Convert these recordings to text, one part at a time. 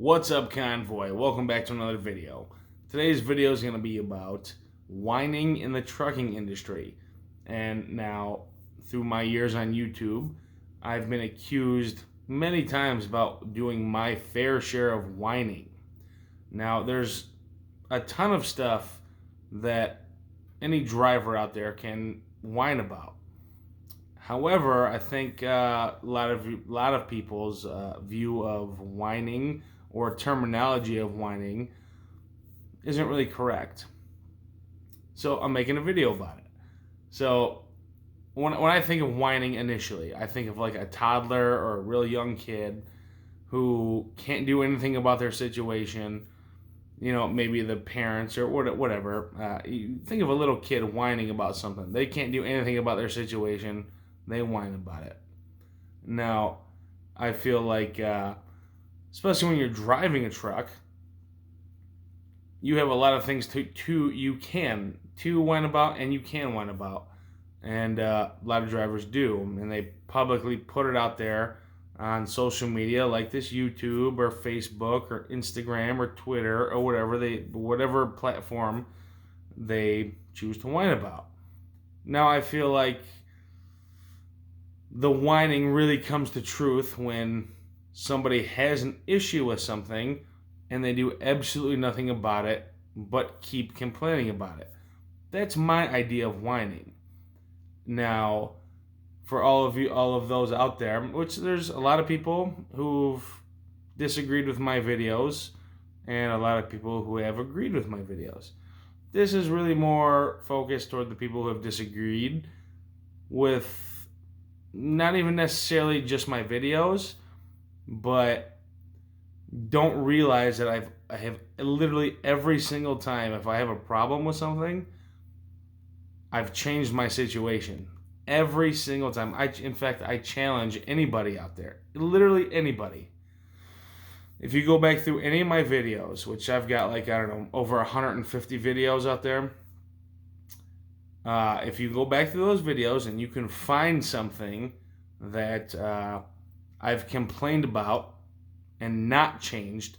What's up, convoy? Welcome back to another video. Today's video is going to be about whining in the trucking industry. And now, through my years on YouTube, I've been accused many times about doing my fair share of whining. Now, there's a ton of stuff that any driver out there can whine about. However, I think a lot of people's view of whining or terminology of whining isn't really correct. So I'm making a video about it. So when I think of whining initially, I think of like a toddler or a real young kid who can't do anything about their situation. You know, maybe the parents or whatever. You think of a little kid whining about something. They can't do anything about their situation. They whine about it. Now, I feel like, especially when you're driving a truck, you have a lot of things to whine about, and you can whine about, and a lot of drivers do, and they publicly put it out there on social media like this YouTube or Facebook or Instagram or Twitter or whatever platform they choose to whine about. Now, I feel like the whining really comes to truth when somebody has an issue with something and they do absolutely nothing about it but keep complaining about it. That's my idea of whining. Now, for all of those out there, which there's a lot of people who've disagreed with my videos and a lot of people who have agreed with my videos. This is really more focused toward the people who have disagreed with not even necessarily just my videos, but don't realize that I have literally every single time, if I have a problem with something, I've changed my situation. Every single time. In fact, I challenge anybody out there, literally anybody. If you go back through any of my videos, which I've got like, I don't know, over 150 videos out there, if you go back through those videos and you can find something that I've complained about and not changed,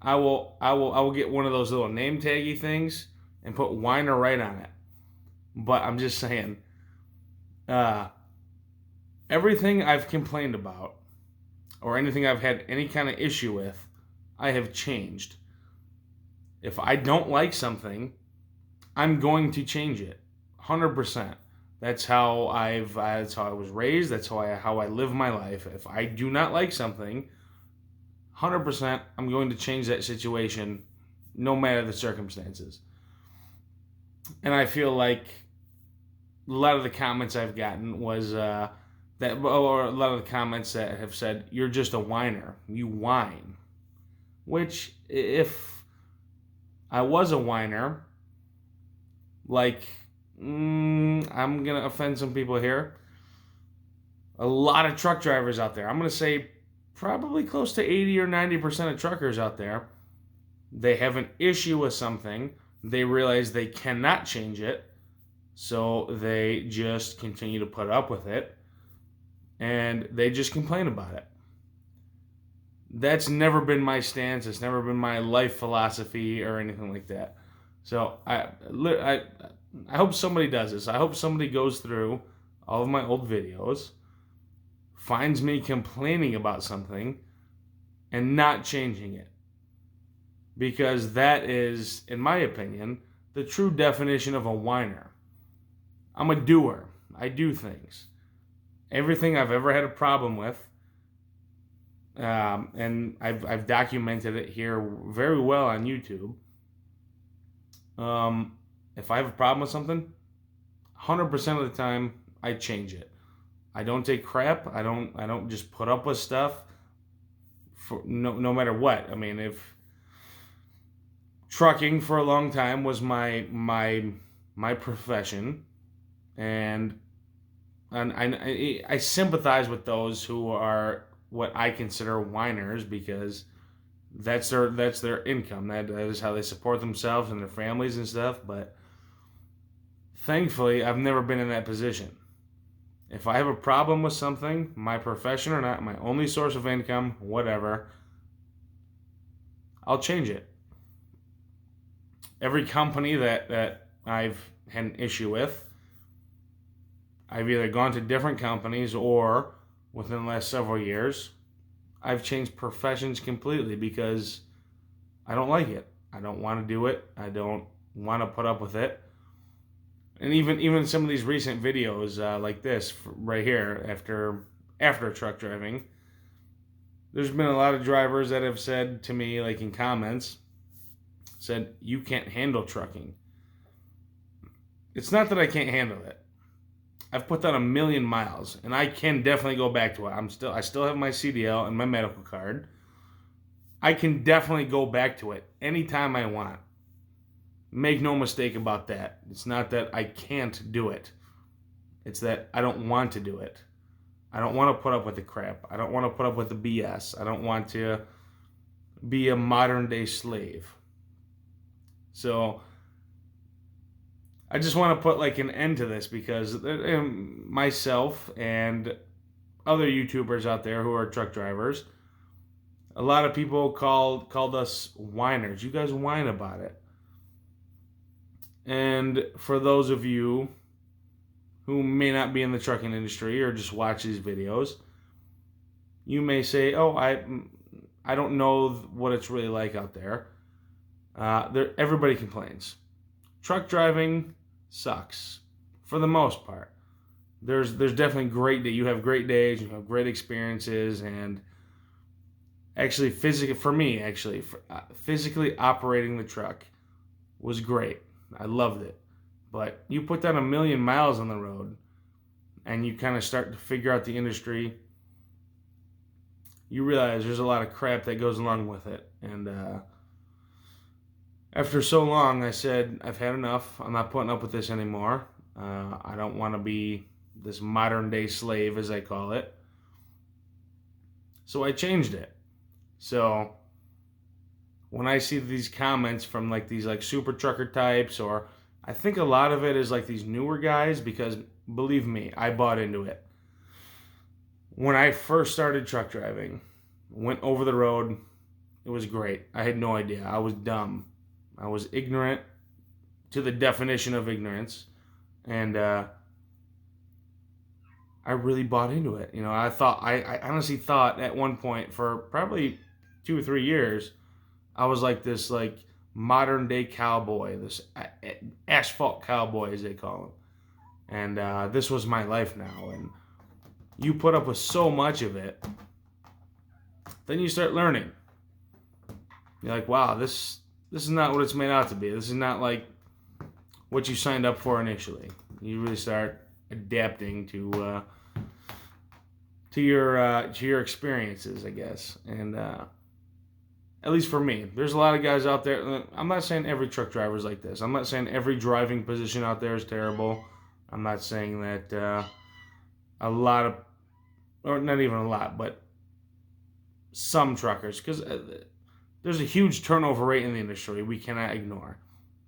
I will get one of those little name taggy things and put whiner right on it. But I'm just saying, everything I've complained about or anything I've had any kind of issue with, I have changed. If I don't like something, I'm going to change it. 100%. That's how I was raised. That's how I live my life. If I do not like something, 100%, I'm going to change that situation, no matter the circumstances. And I feel like a lot of the comments I've gotten was or a lot of the comments that have said, "You're just a whiner. You whine." Which, if I was a whiner, like, I'm going to offend some people here. A lot of truck drivers out there. I'm going to say probably close to 80 or 90% of truckers out there. They have an issue with something. They realize they cannot change it. So they just continue to put up with it. And they just complain about it. That's never been my stance. It's never been my life philosophy or anything like that. So I hope somebody does this. I hope somebody goes through all of my old videos, finds me complaining about something, and not changing it. Because that is, in my opinion, the true definition of a whiner. I'm a doer. I do things. Everything I've ever had a problem with, and I've documented it here very well on YouTube. If I have a problem with something, 100% of the time I change it. I don't take crap. I don't just put up with stuff for no matter what. I mean, if trucking for a long time was my profession, and I sympathize with those who are what I consider whiners, because that's their income. That is how they support themselves and their families and stuff. But thankfully, I've never been in that position. If I have a problem with something, my profession or not, my only source of income, whatever, I'll change it. Every company that I've had an issue with, I've either gone to different companies or within the last several years, I've changed professions completely because I don't like it. I don't want to do it. I don't want to put up with it. And even some of these recent videos like this right here after truck driving, there's been a lot of drivers that have said to me, like in comments, said, you can't handle trucking. It's not that I can't handle it. I've put down 1,000,000 miles, and I can definitely go back to it. I still have my CDL and my medical card. I can definitely go back to it anytime I want. Make no mistake about that. It's not that I can't do it. It's that I don't want to do it. I don't want to put up with the crap. I don't want to put up with the BS. I don't want to be a modern day slave. So I just want to put like an end to this because myself and other YouTubers out there who are truck drivers, a lot of people called us whiners. You guys whine about it. And for those of you who may not be in the trucking industry or just watch these videos, you may say, oh, I don't know what it's really like out there. Everybody complains. Truck driving sucks for the most part. There's definitely you have great days, you have great experiences, and actually physically operating the truck was great. I loved it. But you put down 1,000,000 miles on the road and you kind of start to figure out the industry, you realize there's a lot of crap that goes along with it. And after so long, I said, I've had enough. I'm not putting up with this anymore. I don't want to be this modern day slave, as I call it. So I changed it. So when I see these comments from like these like super trucker types, or I think a lot of it is like these newer guys, because believe me, I bought into it. When I first started truck driving, went over the road, it was great. I had no idea. I was dumb. I was ignorant to the definition of ignorance. And I really bought into it. You know, I honestly thought at one point for probably 2 or 3 years, I was like this like modern day cowboy, this asphalt cowboy as they call him. And this was my life now. And you put up with so much of it, then you start learning. You're like, wow, this is not what it's made out to be. This is not like what you signed up for initially. You really start adapting to your experiences, I guess. And at least for me, there's a lot of guys out there. I'm not saying every truck driver is like this. I'm not saying every driving position out there is terrible. I'm not saying that a lot of, or not even a lot, but some truckers, because there's a huge turnover rate in the industry we cannot ignore.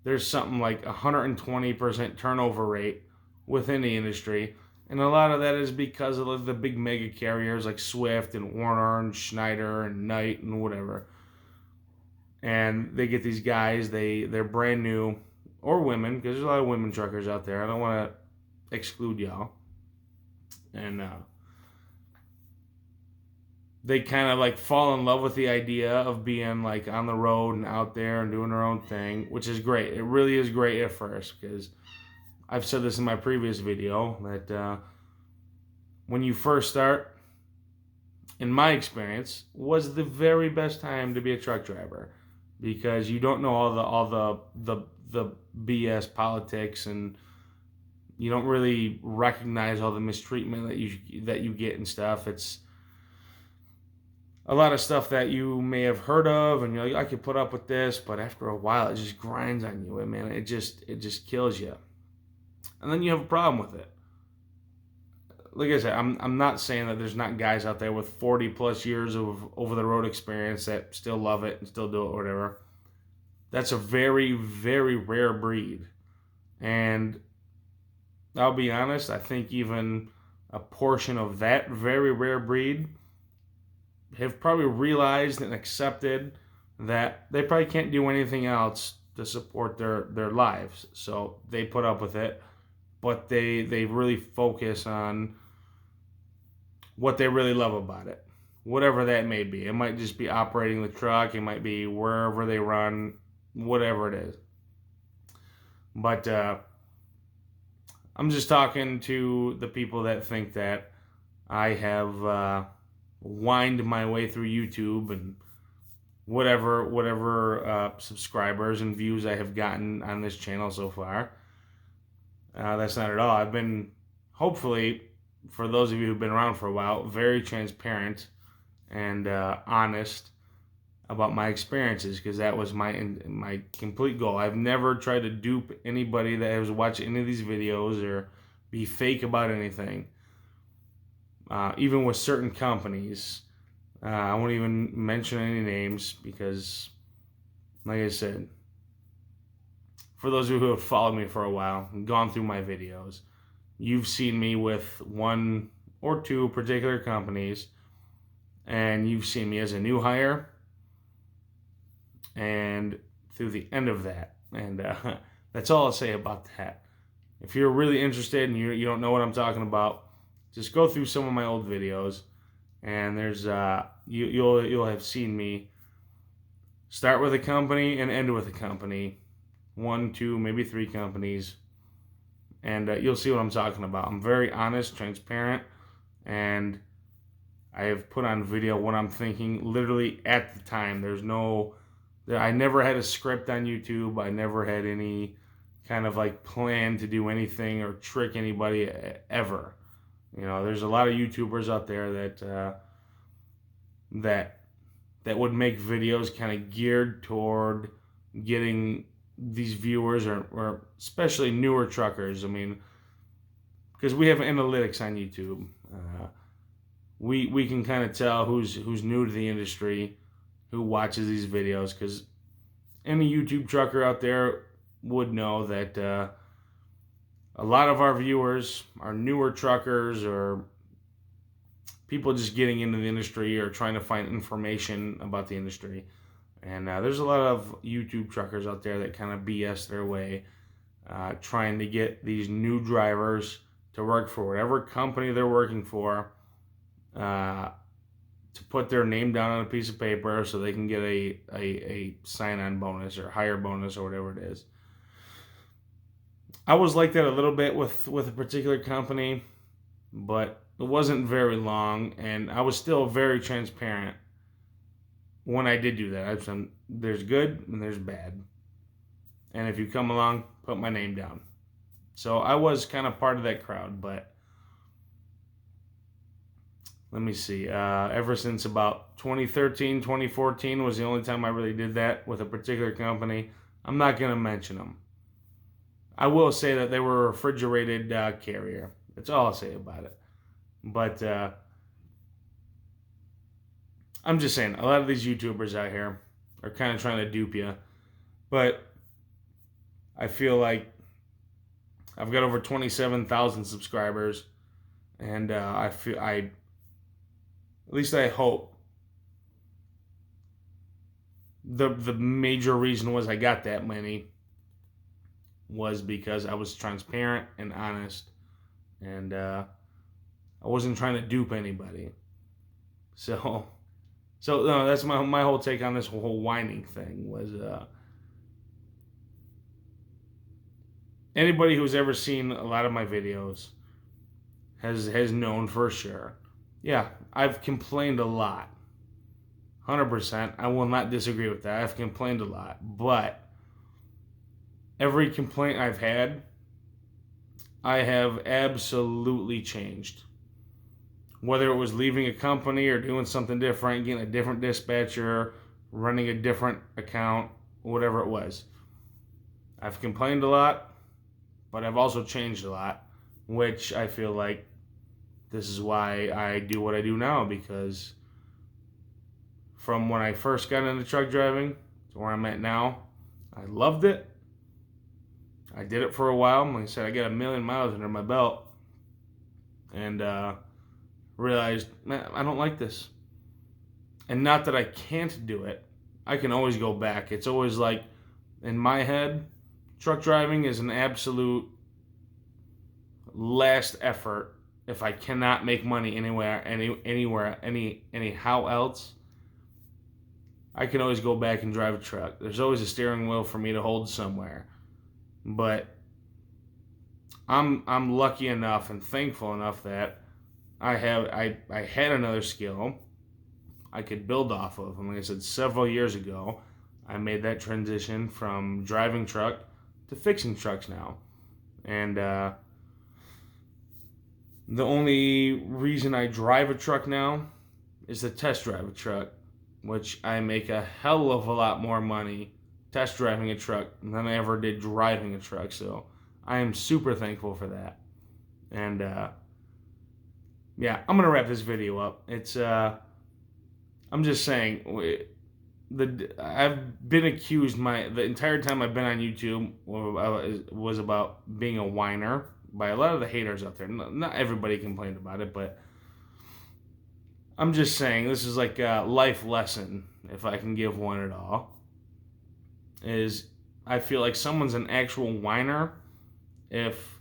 There's something like 120% turnover rate within the industry, and a lot of that is because of the big mega carriers like Swift and Warner and Schneider and Knight and whatever. And they get these guys, they're brand new, or women, because there's a lot of women truckers out there. I don't want to exclude y'all. And they kind of like fall in love with the idea of being like on the road and out there and doing their own thing, which is great. It really is great at first, because I've said this in my previous video that when you first start, in my experience, was the very best time to be a truck driver, because you don't know all the BS politics, and you don't really recognize all the mistreatment that you get and stuff. It's a lot of stuff that you may have heard of, and you're like, I could put up with this, but after a while, it just grinds on you, and man, it just kills you, and then you have a problem with it. Like I said, I'm not saying that there's not guys out there with 40 plus years of over the road experience that still love it and still do it or whatever. That's a very, very rare breed, and I'll be honest, I think even a portion of that very rare breed have probably realized and accepted that they probably can't do anything else to support their lives. So they put up with it, but they really focus on what they really love about it, whatever that may be. It might just be operating the truck, it might be wherever they run, whatever it is. But I'm just talking to the people that think that I have whined my way through YouTube and whatever subscribers and views I have gotten on this channel so far. That's not at all. I've been, hopefully, for those of you who've been around for a while, very transparent and honest about my experiences, because that was my complete goal. I've never tried to dupe anybody that was watching any of these videos or be fake about anything. Even with certain companies, I won't even mention any names because, like I said, for those of you who have followed me for a while and gone through my videos, you've seen me with one or two particular companies, and you've seen me as a new hire and through the end of that. And that's all I'll say about that. If you're really interested and you don't know what I'm talking about, just go through some of my old videos, and there's you'll have seen me start with a company and end with a company, 1, 2, maybe 3 companies, and you'll see what I'm talking about. I'm very honest, transparent, and I have put on video what I'm thinking literally at the time. I never had a script on YouTube. I never had any kind of like plan to do anything or trick anybody ever. You know, there's a lot of YouTubers out there that would make videos kind of geared toward getting these viewers or especially newer truckers. I mean, because we have analytics on YouTube. We can kind of tell who's new to the industry, who watches these videos, because any YouTube trucker out there would know that a lot of our viewers are newer truckers or people just getting into the industry or trying to find information about the industry. And there's a lot of YouTube truckers out there that kind of BS their way, trying to get these new drivers to work for whatever company they're working for, to put their name down on a piece of paper so they can get a sign-on bonus or hire bonus or whatever it is. I was like that a little bit with a particular company, but it wasn't very long, and I was still very transparent when I did do that. There's good and there's bad, and if you come along, put my name down. So I was kind of part of that crowd, but let me see. Ever since about 2013, 2014 was the only time I really did that with a particular company. I'm not going to mention them. I will say that they were a refrigerated carrier. That's all I'll say about it. But I'm just saying, a lot of these YouTubers out here are kind of trying to dupe you. But I feel like I've got over 27,000 subscribers, and at least I hope the major reason was I got that many was because I was transparent and honest, and I wasn't trying to dupe anybody. So no, that's my whole take on this whole whining thing was anybody who's ever seen a lot of my videos has known for sure. Yeah, I've complained a lot. 100%. I will not disagree with that. I've complained a lot. But every complaint I've had, I have absolutely changed. Whether it was leaving a company or doing something different, getting a different dispatcher, running a different account, whatever it was. I've complained a lot, but I've also changed a lot, which I feel like this is why I do what I do now, because from when I first got into truck driving to where I'm at now, I loved it. I did it for a while. Like I said, I got 1 million miles under my belt, and realized, man, I don't like this. And not that I can't do it. I can always go back. It's always like, in my head, truck driving is an absolute last effort. If I cannot make money anyhow else, I can always go back and drive a truck. There's always a steering wheel for me to hold somewhere. But I'm lucky enough and thankful enough that I had another skill I could build off of. And like I said, several years ago, I made that transition from driving truck to fixing trucks now. And the only reason I drive a truck now is to test drive a truck, which I make a hell of a lot more money test driving a truck than I ever did driving a truck. So I am super thankful for that. And yeah, I'm gonna wrap this video up. It's I'm just saying, I've been accused the entire time I've been on YouTube was about being a whiner by a lot of the haters out there. Not everybody complained about it, but I'm just saying, this is like a life lesson, if I can give one at all, is I feel like someone's an actual whiner if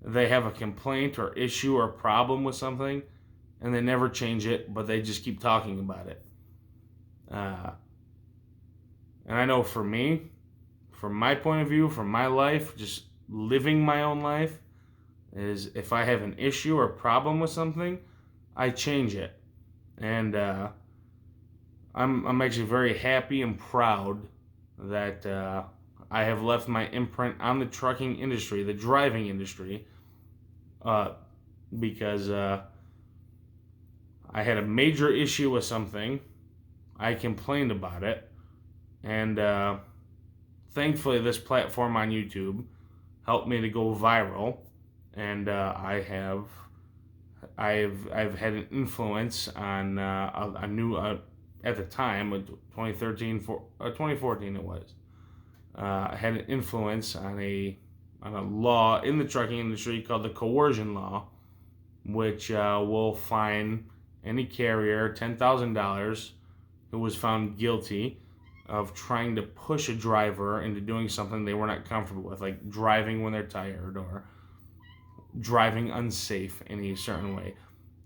they have a complaint or issue or problem with something and they never change it, but they just keep talking about it. And I know for me, from my point of view, from my life, just living my own life, is if I have an issue or problem with something, I change it. And I'm actually very happy and proud that I have left my imprint on the trucking industry, the driving industry, because I had a major issue with something. I complained about it, and thankfully this platform on YouTube helped me to go viral, and I've had an influence on a new at the time, 2014 it was. I had an influence on a law in the trucking industry called the coercion law, which will fine any carrier $10,000 who was found guilty of trying to push a driver into doing something they were not comfortable with, like driving when they're tired or driving unsafe in a certain way.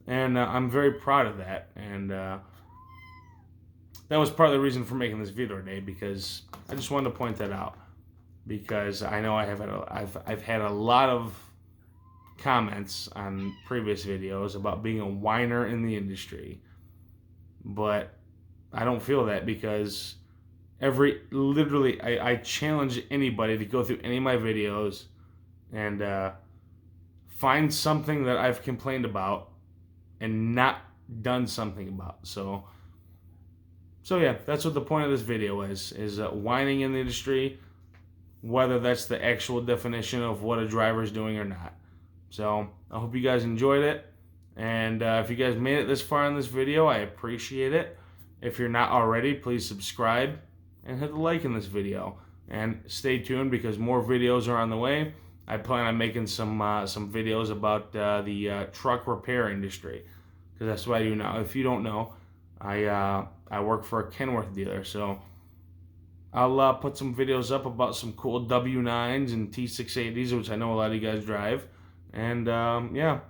And I'm very proud of that. And that was part of the reason for making this video today, because I just wanted to point that out, because I know I've had a lot of comments on previous videos about being a whiner in the industry, but I don't feel that, because literally I challenge anybody to go through any of my videos and find something that I've complained about and not done something about. So yeah, that's what the point of this video is whining in the industry, whether that's the actual definition of what a driver is doing or not. So I hope you guys enjoyed it, and if you guys made it this far in this video, I appreciate it. If you're not already, please subscribe and hit the like in this video, and stay tuned because more videos are on the way. I plan on making some videos about the truck repair industry, because that's what I do now. If you don't know, I work for a Kenworth dealer, so I'll put some videos up about some cool W9s and T680s, which I know a lot of you guys drive. And yeah,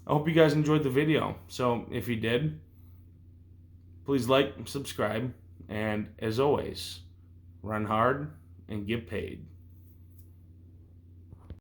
I hope you guys enjoyed the video. So if you did, please like, subscribe, and as always, run hard and get paid.